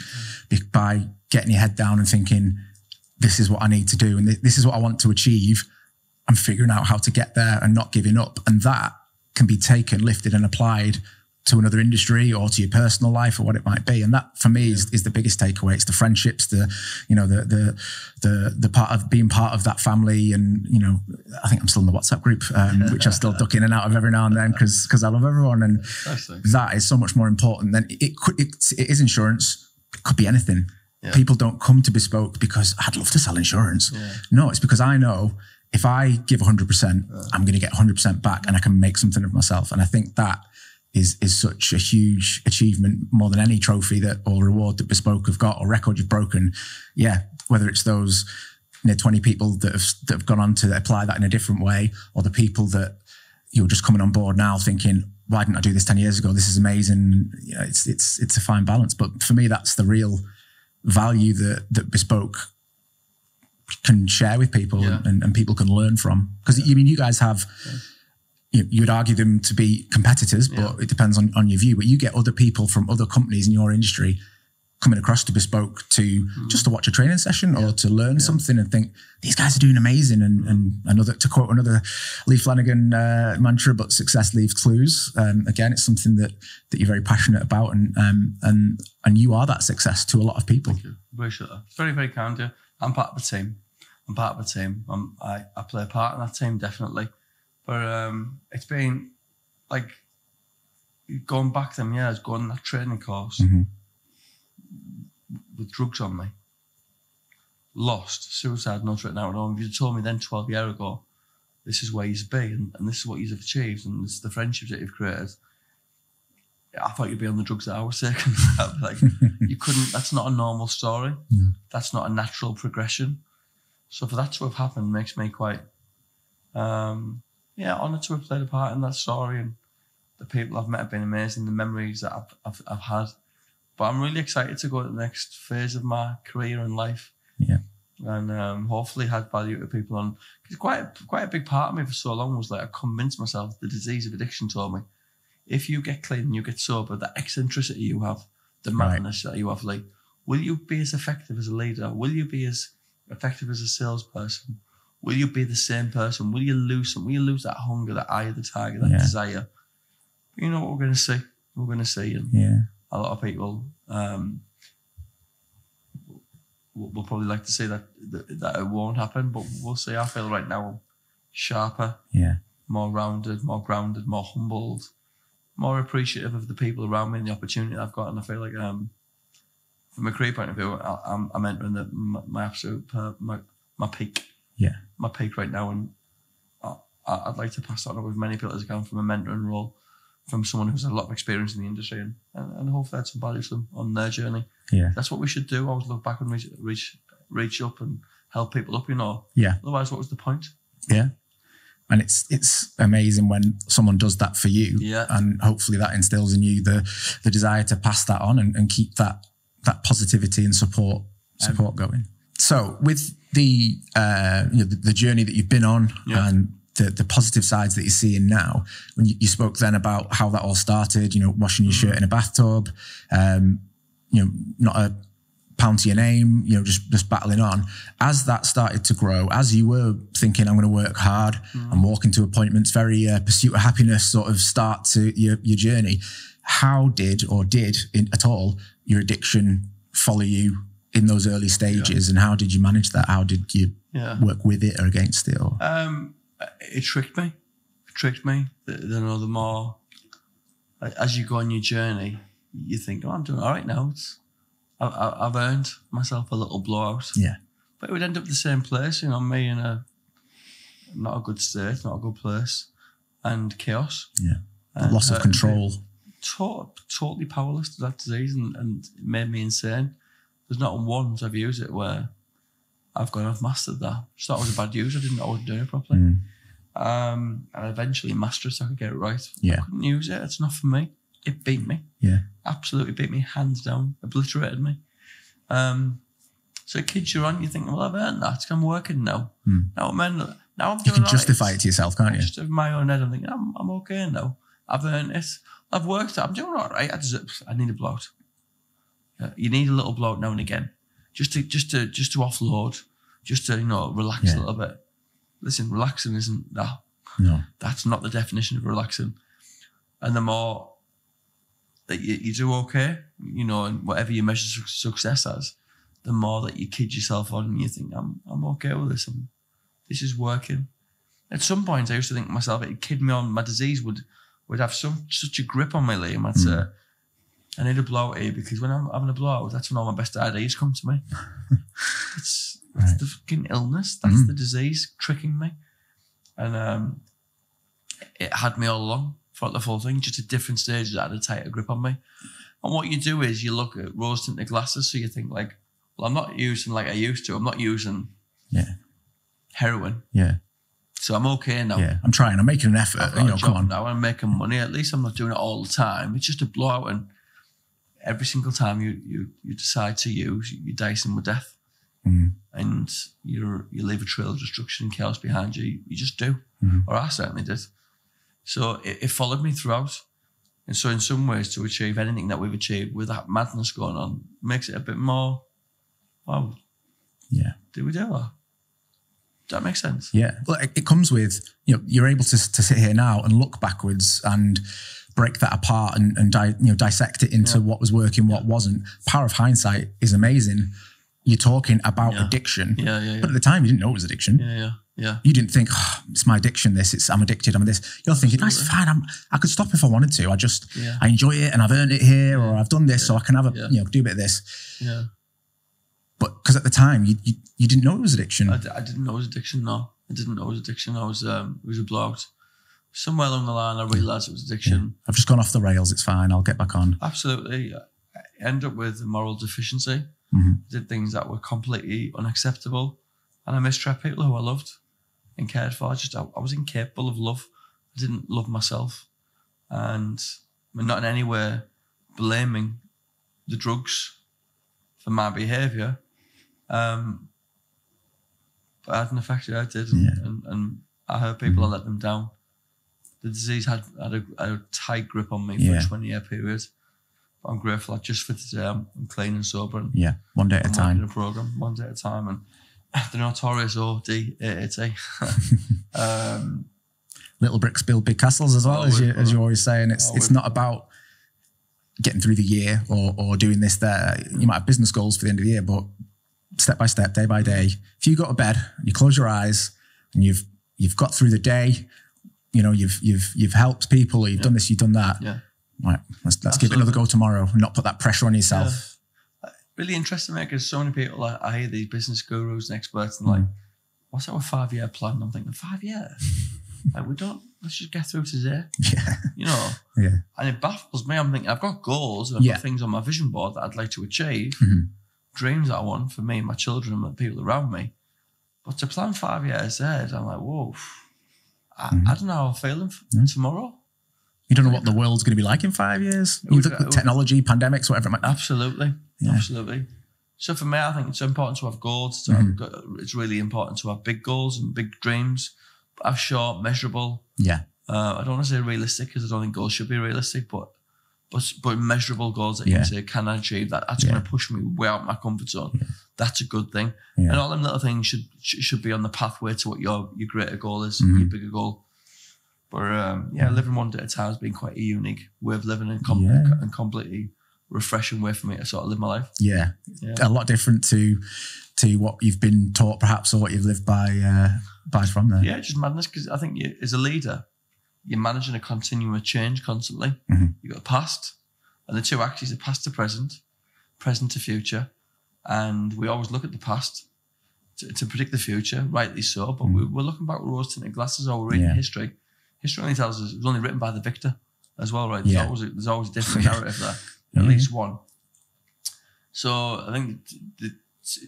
by getting your head down and thinking, this is what I need to do and this is what I want to achieve, and figuring out how to get there and not giving up. And that can be taken, lifted and applied to another industry or to your personal life or what it might be. And that for me is the biggest takeaway. It's the friendships, the part of being part of that family. And, I think I'm still in the WhatsApp group, which I still duck in and out of every now and then because I love everyone. And that is so much more important than it is insurance. It could be anything. Yeah. People don't come to Bespoke because I'd love to sell insurance. Yeah. No, it's because I know if I give 100%, I'm going to get 100% back and I can make something of myself. And I think that is such a huge achievement, more than any trophy or reward that Bespoke have got or record you've broken. Yeah, whether it's those 20 people that have gone on to apply that in a different way, or the people that you're just coming on board now thinking, why didn't I do this 10 years ago? This is amazing. It's a fine balance. But for me, that's the real value that Bespoke can share with people and people can learn from. Because you guys have, you would argue them to be competitors, but it depends on your view. But you get other people from other companies in your industry coming across to Bespoke just to watch a training session or to learn something and think, these guys are doing amazing. And another, to quote another Lee Flanagan mantra, but success leaves clues. Again, it's something that you're very passionate about, and you are that success to a lot of people. Thank you. Appreciate that. It's very, very kind of you. I'm part of the team. I play a part in that team, definitely. But it's been like going back them years, going on that training course with drugs on me, lost, suicide notes written out at home. If you told me then 12 years ago, this is where you'd be and this is what you've achieved and this is the friendships that you've created, I thought you'd be on the drugs that I was taking. Like, you couldn't, that's not a normal story. No. That's not a natural progression. So for that to have happened makes me quite, honoured to have played a part in that story, and the people I've met have been amazing, the memories that I've had. But I'm really excited to go to the next phase of my career and life. Yeah. And hopefully had value to people on, because quite a big part of me for so long was like, I convinced myself the disease of addiction told me, if you get clean and you get sober, the eccentricity you have, the madness that you have, like, will you be as effective as a leader? Will you be as effective as a salesperson? Will you be the same person? Will you lose something? Will you lose that hunger, that eye of the tiger, that desire? But you know what we're going to see? We're going to see. And a lot of people will probably like to say that it won't happen, but we'll see. I feel right now sharper, more rounded, more grounded, more humbled, more appreciative of the people around me and the opportunity I've got. And I feel like from a career point of view, I'm entering my absolute, my peak. Yeah. My peak right now. And I'd like to pass that on with many people as I can, from a mentoring role, from someone who's had a lot of experience in the industry, and hopefully add some value to them on their journey. Yeah. That's what we should do. Always look back and reach up and help people up, Yeah. Otherwise, what was the point? Yeah. And it's amazing when someone does that for you. Yeah. And hopefully that instills in you the desire to pass that on and keep that positivity and support going. So with the journey that you've been on and the positive sides that you're seeing now. When you spoke then about how that all started, washing your shirt in a bathtub, not a pound to your name, just battling on. As that started to grow, as you were thinking, I'm going to work hard and walk into appointments, very pursuit of happiness sort of start to your journey. How did at all your addiction follow you in those early stages, and how did you manage that? How did you work with it or against it? Or it tricked me. The more as you go on your journey, you think, I'm doing all right now. I've earned myself a little blowout. Yeah. But it would end up the same place, me in a not a good state, not a good place, and chaos. Yeah. Loss of control. Totally powerless to that disease, and it made me insane. There's not once I've used it where I've mastered that. Just thought I was a bad user. I didn't know I was doing it properly. And I eventually mastered it so I could get it right. Yeah. I couldn't use it. It's not for me. It beat me. Yeah. Absolutely beat me, hands down, obliterated me. So kids you're on, you think, well, I've earned that. I'm working now. Now I'm doing You can justify it to yourself, can't you? Just in my own head, I'm thinking, I'm okay now. I've earned it. I've worked. I'm doing all right. I need a blowout. You need a little blowout now and again, just to offload, just to relax a little bit. Listen, relaxing isn't that. No, that's not the definition of relaxing. And the more that you do okay, and whatever you measure success as, the more that you kid yourself on and you think, I'm okay with this. This is working. At some point, I used to think to myself, it'd kid me on. My disease would have such a grip on me, Liam. I'd say, I need a blowout here, because when I'm having a blowout, that's when all my best ideas come to me. It's the fucking illness. That's the disease tricking me. And it had me all along throughout the full thing, just at different stages. It had a tighter grip on me. And what you do is you look at rose-tinted glasses, so you think like, well, I'm not using like I used to. I'm not using heroin. Yeah. So I'm okay now. Yeah, I'm trying. I'm making an effort. Come on. Now I'm making money. At least I'm not doing it all the time. It's just a blowout, and every single time you decide to use, you're dicing with death, and you leave a trail of destruction and chaos behind you. You just do, or I certainly did. So it followed me throughout, and so in some ways, to achieve anything that we've achieved with that madness going on makes it a bit more. Wow. Yeah. Did we do that? Does that make sense? Yeah. Well, it comes with, you're able to sit here now and look backwards and break that apart and dissect it into what was working, what wasn't. Power of hindsight is amazing. You're talking about addiction. Yeah. But at the time, you didn't know it was addiction. Yeah. You didn't think, it's my addiction, I'm addicted, I'm this. You're thinking, it's fine, I could stop if I wanted to. I enjoy it and I've earned it here, or I've done this, so I can have do a bit of this. Yeah. But because at the time, you didn't know it was addiction. I didn't know it was addiction, no. I didn't know it was addiction. It was a blowout. Somewhere along the line, I realised it was addiction. Yeah. I've just gone off the rails, it's fine, I'll get back on. Absolutely. I ended up with a moral deficiency. Did things that were completely unacceptable. And I mistreated people who I loved and cared for. I was incapable of love. I didn't love myself. And I'm not in any way blaming the drugs for my behaviour. But I had an effect, I did. And I hurt people, I let them down. The disease had a tight grip on me for a 20-year period. But I'm grateful that just for today, I'm clean and sober. And one day at a time. In a program, one day at a time. And the notorious OD-AAT. Little bricks build big castles as well, as you're always saying. It's not about getting through the year or doing this there. You might have business goals for the end of the year, but step by step, day by day. If you go to bed, you close your eyes, and you've got through the day, you've helped people, or you've done this, you've done that. Yeah. Right, let's give it another go tomorrow and not put that pressure on yourself. Yeah. Really interesting, mate, because so many people, I hear these business gurus and experts and like, what's our 5-year plan? And I'm thinking, 5 years? Like, let's just get through today. Yeah. And it baffles me. I'm thinking, I've got goals and I've got things on my vision board that I'd like to achieve, dreams that I want for me, my children, and the people around me. But to plan 5 years ahead, I'm like, whoa, I don't know how I'm feeling tomorrow. You don't know what the world's going to be like in 5 years. You look at technology, pandemics, whatever it might be. Absolutely. So for me, I think it's important to have goals. It's really important to have big goals and big dreams. I've short, measurable. Yeah. I don't want to say realistic because I don't think goals should be realistic, but measurable goals that you can say, can I achieve that? That's going to push me way out my comfort zone. Yeah. That's a good thing. Yeah. And all them little things should be on the pathway to what your greater goal is, your bigger goal. But living one day at a time has been quite a unique way of living and completely refreshing way for me to sort of live my life. Yeah. A lot different to what you've been taught perhaps, or what you've lived by from there. Yeah, just madness, because I think as a leader, you're managing a continuum of change constantly. You've got the past, and the two axes are past to present, present to future. And we always look at the past to predict the future, rightly so, but we're looking back with rose-tinted glasses, or we're reading history. History only tells us it was only written by the victor as well, right? There's always a different narrative there, at least one. So I think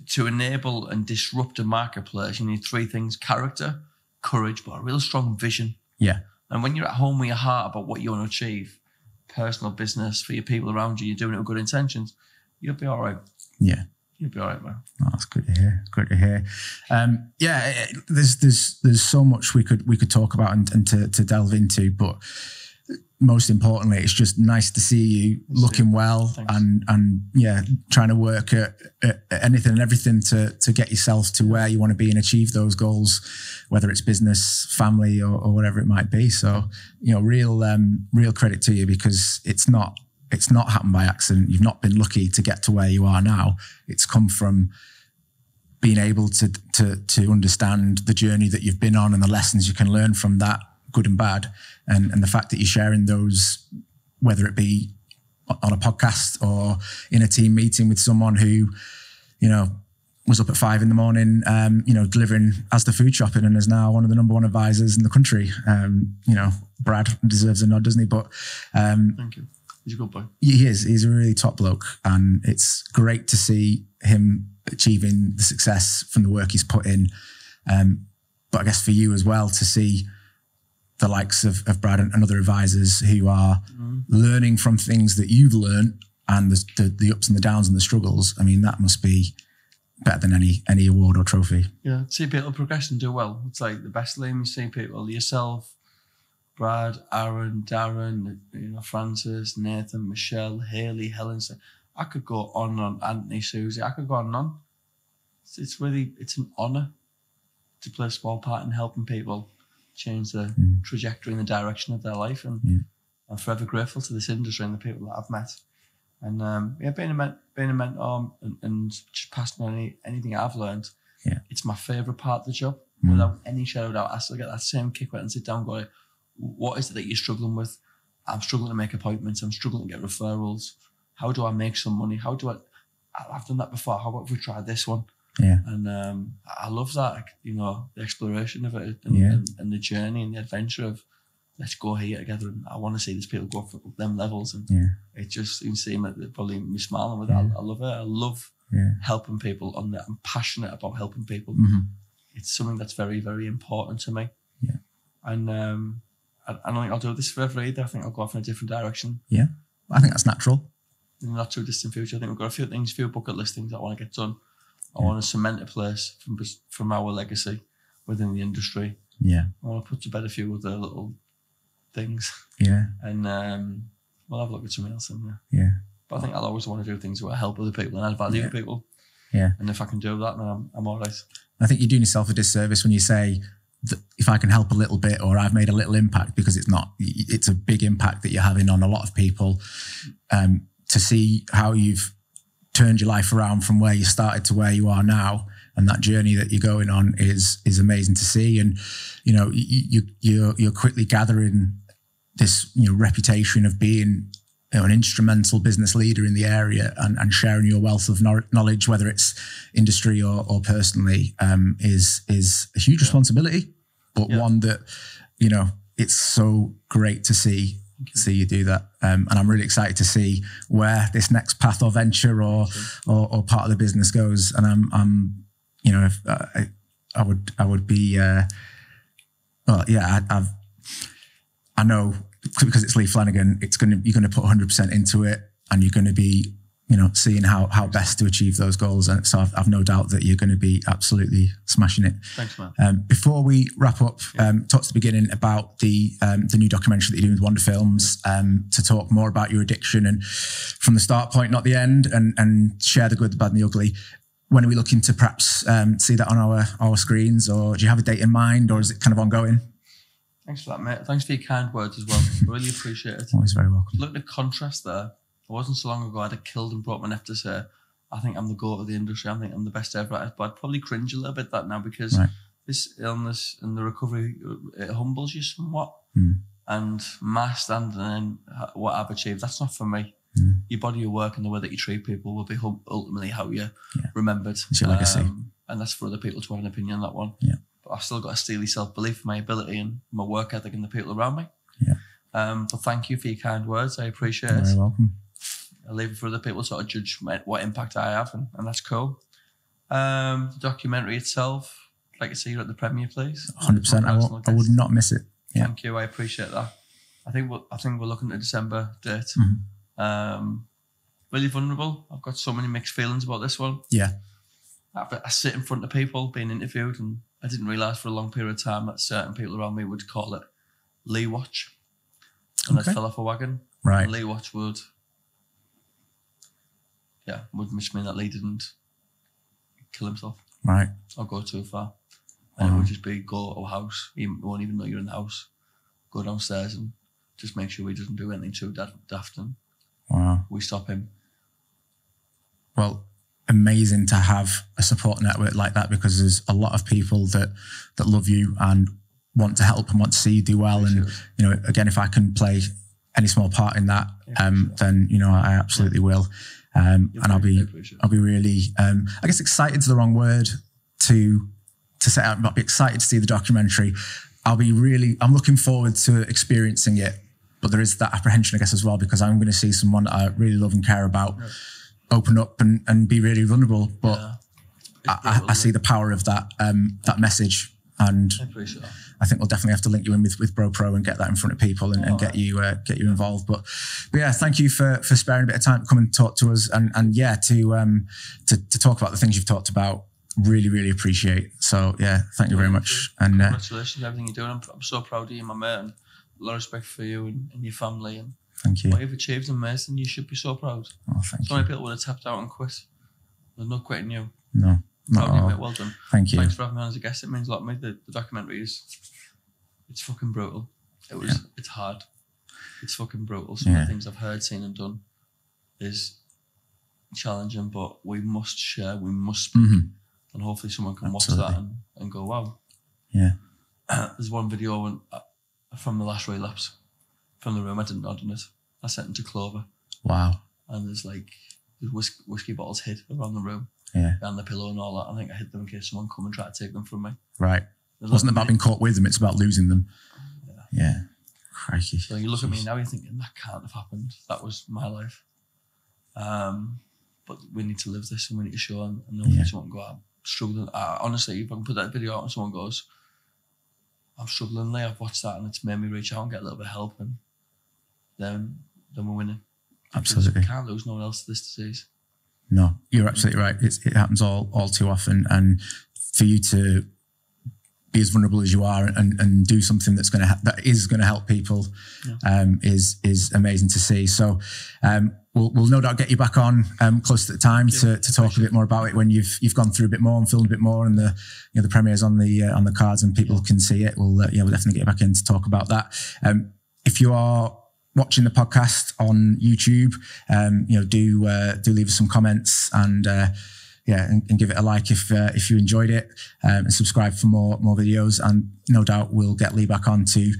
to enable and disrupt a marketplace, you need three things: character, courage, but a real strong vision. Yeah. And when you're at home with your heart about what you want to achieve, personal, business, for your people around you, you're doing it with good intentions, you'll be all right. Yeah. You'll be all right, man. Oh, that's good to hear. Good to hear. There's so much we could talk about and to delve into, but most importantly, it's just nice to see you looking well. Thanks. and trying to work at anything and everything to get yourself to where you want to be and achieve those goals, whether it's business, family, or whatever it might be. So, real credit to you, because it's not happened by accident. You've not been lucky to get to where you are now. It's come from being able to understand the journey that you've been on and the lessons you can learn from that, good and bad. And the fact that you're sharing those, whether it be on a podcast or in a team meeting with someone who, was up at 5 a.m, delivering Asda food shopping and is now one of the number one advisors in the country. Brad deserves a nod, doesn't he? But thank you. He's a good boy. He is. He's a really top bloke, and it's great to see him achieving the success from the work he's put in. But I guess for you as well, to see the likes of Brad and other advisors who are learning from things that you've learned, and the ups and the downs and the struggles. I mean, that must be better than any award or trophy. Yeah, see people progress and do well. It's like the best thing. You see people, yourself, Brad, Aaron, Darren, Francis, Nathan, Michelle, Haley, Helen. I could go on and on. Anthony, Susie. I could go on and on. It's an honour to play a small part in helping people change the trajectory and the direction of their life. And I'm forever grateful to this industry and the people that I've met. And being a mentor and just passing on anything I've learned, it's my favourite part of the job. Without any shadow of doubt, I still get that same kick when I sit down and go, what is it that you're struggling with? I'm struggling to make appointments. I'm struggling to get referrals. How do I make some money? I've done that before. How about if we try this one? Yeah. And I love that, the exploration of it and the journey and the adventure of, let's go here together. And I want to see these people go for them levels. And it just, you can see them, probably me smiling with it. I love it. I love helping people on that. I'm passionate about helping people. It's something that's very, very important to me. Yeah. And I don't think I'll do this forever either. I think I'll go off in a different direction. Yeah. I think that's natural. In the not too distant future, I think we've got a few bucket list things I want to get done. I want to cement a place from our legacy within the industry. Yeah. I want to put to bed a few other little things. Yeah. And we'll have a look at something else in there. Yeah. But I think I'll always want to do things that will help other people and add value to people. Yeah. And if I can do that, then I'm all right. I think you're doing yourself a disservice when you say that if I can help a little bit or I've made a little impact, because it's a big impact that you're having on a lot of people. To see how you've turned your life around from where you started to where you are now, and that journey that you're going on is amazing to see. And you're quickly gathering this reputation of being an instrumental business leader in the area, and sharing your wealth of knowledge, whether it's industry or personally, is a huge responsibility, but one that it's so great to see you do that. And I'm really excited to see where this next path or venture or part of the business goes. And I'm if I would be, I know, because it's Lee Flanagan, you're going to put 100% into it, and you're going to be seeing how best to achieve those goals. And so I've no doubt that you're going to be absolutely smashing it. Thanks, man. Before we wrap up, talk to the beginning about the new documentary that you're doing with Wonder Films, to talk more about your addiction and from the start point, not the end, and share the good, the bad and the ugly. When are we looking to perhaps see that on our screens, or do you have a date in mind, or is it kind of ongoing? Thanks for that, mate. Thanks for your kind words as well. Really appreciate it. Always very welcome. Look at the contrast there. It wasn't so long ago I'd have killed and brought my neck to say, I think I'm the GOAT of the industry. I think I'm the best ever at it. But I'd probably cringe a little bit that now, because this illness and the recovery, it humbles you somewhat. And my standing and what I've achieved, that's not for me. Your body, your work, and the way that you treat people will be ultimately how you're remembered. It's your legacy. And that's for other people to have an opinion on that one. Yeah. But I've still got a steely self-belief, my ability and my work ethic and the people around me. Yeah. But thank you for your kind words. I appreciate it. You're very welcome. I leave it for other people to sort of judge what impact I have, and that's cool. The documentary itself, like I say, you're at the premiere, please. 100%. I would not miss it. Yeah. Thank you. I appreciate that. I think we're looking at a December date. Really vulnerable. I've got so many mixed feelings about this one. Yeah. I sit in front of people being interviewed, and I didn't realise for a long period of time that certain people around me would call it Lee Watch. And I fell off a wagon. Right. And Lee Watch would just mean that Lee didn't kill himself. Right. Or go too far. And it would just be go to a house. You won't even know you're in the house. Go downstairs and just make sure he doesn't do anything too daft. And we stop him. Well, amazing to have a support network like that, because there's a lot of people that love you and want to help and want to see you do well. And, again, if I can play any small part in that, then, I absolutely will. And I'll be really, I guess excited's the wrong word to say. I'm not excited to see the documentary. I'm looking forward to experiencing it, but there is that apprehension, I guess, as well, because I'm going to see someone that I really love and care about open up and be really vulnerable. But I see the power of that message, and I think we'll definitely have to link you in with BroPro and get that in front of people and get you involved. But yeah, thank you for sparing a bit of time to come and talk to us and to talk about the things you've talked about. Really, really appreciate. So yeah, thank you very much. And congratulations on everything you're doing. I'm so proud of you, my mate, and a lot of respect for you and your family. And thank you. What you've achieved is amazing. You should be so proud. Oh, thank you. So many people would have tapped out and quit. There's no quitting you. No. Proud of you, mate. Well done. Thank you. Thanks for having me on as a guest. It means a lot to me. The documentary it's fucking brutal. It's hard. It's fucking brutal. Some of the things I've heard, seen and done is challenging, but we must share, we must speak. And hopefully someone can watch that and go, wow. Yeah. There's one video from the last relapse from the room. I didn't nod on it. I sent it to Clover. Wow. And there's whiskey bottles hid around the room. Yeah. And the pillow and all that. I think I hid them in case someone come and try to take them from me. Right. It wasn't about being caught with them, it's about losing them. Yeah. Crikey. So you look at me now, you're thinking, that can't have happened. That was my life. But we need to live this and we need to show and someone go out struggling. Honestly, if I can put that video out and someone goes, I'm struggling, Lee, I've watched that and it's made me reach out and get a little bit of help, and then we're winning. Absolutely. We can't lose no one else to this disease. No, you're absolutely right. It happens all too often, and for you to be as vulnerable as you are and do something that is going to help people is amazing to see. So we'll no doubt get you back on close to the time to talk a bit more about it when you've gone through a bit more and filmed a bit more, and the premiere's on the cards and people can see it. We'll definitely get you back in to talk about that. If you are watching the podcast on YouTube, do leave us some comments and give it a like if you enjoyed it, and subscribe for more videos. And no doubt we'll get Lee back on to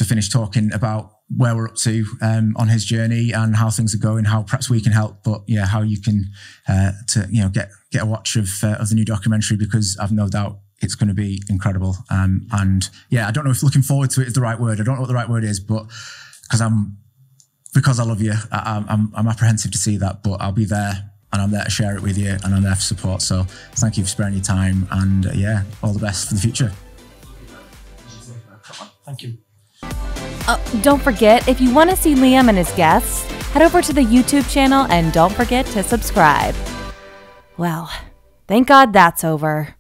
finish talking about where we're up to on his journey and how things are going, how perhaps we can help, but how you can get a watch of the new documentary, because I've no doubt it's going to be incredible. And I don't know if looking forward to it is the right word. I don't know what the right word is, but because I love you, I'm apprehensive to see that, but I'll be there and I'm there to share it with you and I'm there for support. So thank you for sparing your time, and all the best for the future. Thank you. Don't forget, if you want to see Liam and his guests, head over to the YouTube channel and don't forget to subscribe. Well, thank God that's over.